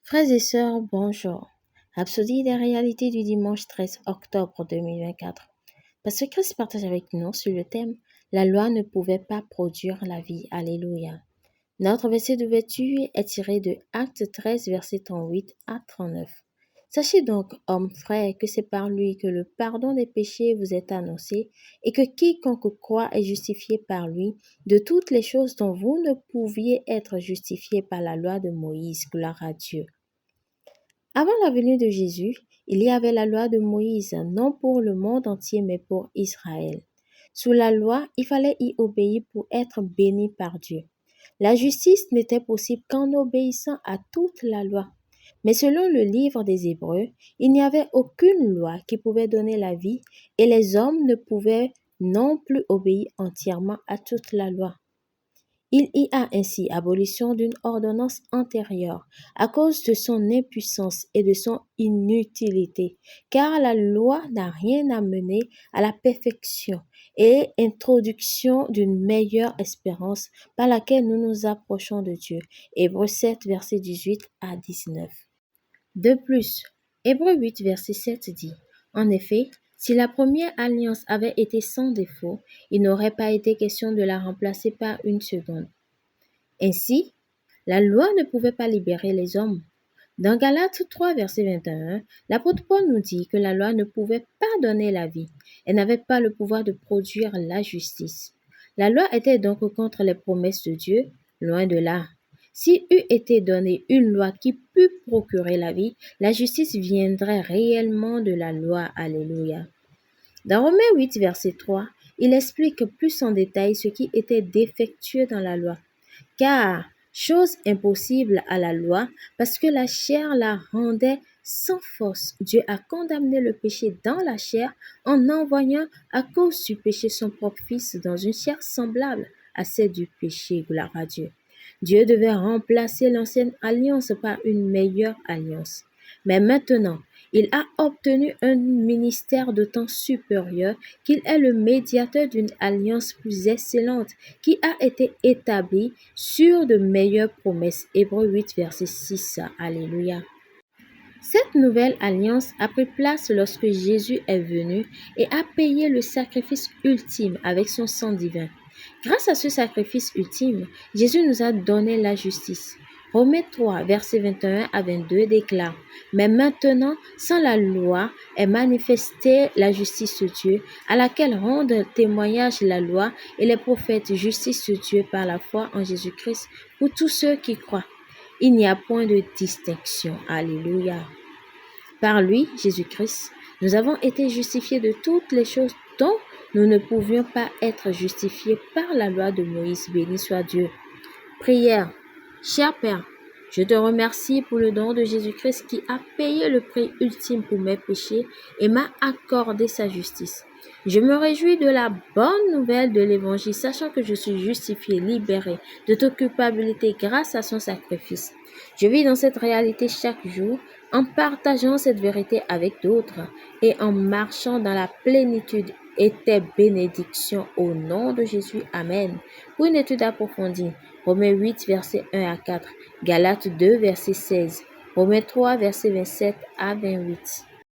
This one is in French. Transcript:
Frères et sœurs, bonjour. Rhapsodie des réalités du dimanche 13 octobre 2024. Parce que Christ partage avec nous sur le thème La loi ne pouvait pas produire la vie. Alléluia. Notre verset d'ouverture est tiré de Actes 13, versets 38 à 39. Sachez donc, hommes frères, que c'est par lui que le pardon des péchés vous est annoncé, et que quiconque croit est justifié par lui de toutes les choses dont vous ne pouviez être justifiés par la loi de Moïse. Gloire à Dieu. Avant la venue de Jésus, il y avait la loi de Moïse, non pour le monde entier, mais pour Israël. Sous la loi, il fallait y obéir pour être béni par Dieu. La justice n'était possible qu'en obéissant à toute la loi. Mais selon le livre des Hébreux, il n'y avait aucune loi qui pouvait donner la vie et les hommes ne pouvaient non plus obéir entièrement à toute la loi. Il y a ainsi abolition d'une ordonnance antérieure à cause de son impuissance et de son inutilité, car la loi n'a rien amené à la perfection et introduction d'une meilleure espérance par laquelle nous nous approchons de Dieu. Hébreux 7, versets 18 à 19. De plus, Hébreux 8, verset 7 dit, en effet, si la première alliance avait été sans défaut, il n'aurait pas été question de la remplacer par une seconde. Ainsi, la loi ne pouvait pas libérer les hommes. Dans Galates 3, verset 21, l'apôtre Paul nous dit que la loi ne pouvait pas donner la vie. Elle n'avait pas le pouvoir de produire la justice. La loi était donc contre les promesses de Dieu, loin de là. S'il eût été donné une loi qui pût procurer la vie, la justice viendrait réellement de la loi. Alléluia. Dans Romains 8, verset 3, il explique plus en détail ce qui était défectueux dans la loi. Car, chose impossible à la loi, parce que la chair la rendait sans force, Dieu a condamné le péché dans la chair en envoyant à cause du péché son propre Fils dans une chair semblable à celle du péché. Gloire à Dieu. Dieu devait remplacer l'ancienne alliance par une meilleure alliance. Mais maintenant, il a obtenu un ministère de temps supérieur qu'il est le médiateur d'une alliance plus excellente qui a été établie sur de meilleures promesses. Hébreux 8, verset 6. Alléluia. Cette nouvelle alliance a pris place lorsque Jésus est venu et a payé le sacrifice ultime avec son sang divin. Grâce à ce sacrifice ultime, Jésus nous a donné la justice. Romains 3, versets 21 à 22 déclare « Mais maintenant, sans la loi, est manifestée la justice de Dieu, à laquelle rendent témoignage la loi et les prophètes, justice de Dieu par la foi en Jésus-Christ pour tous ceux qui croient. Il n'y a point de distinction. » Alléluia. Par lui, Jésus-Christ, nous avons été justifiés de toutes les choses dont nous ne pouvions pas être justifiés par la loi de Moïse. Béni soit Dieu. Prière. Cher Père, je te remercie pour le don de Jésus-Christ qui a payé le prix ultime pour mes péchés et m'a accordé sa justice. Je me réjouis de la bonne nouvelle de l'Évangile, sachant que je suis justifié, libéré de toute culpabilité grâce à son sacrifice. Je vis dans cette réalité chaque jour, en partageant cette vérité avec d'autres et en marchant dans la plénitude et tes bénédictions au nom de Jésus. Amen. Pour une étude approfondie, Romains 8, versets 1 à 4, Galates 2, verset 16, Romains 3, verset 27 à 28.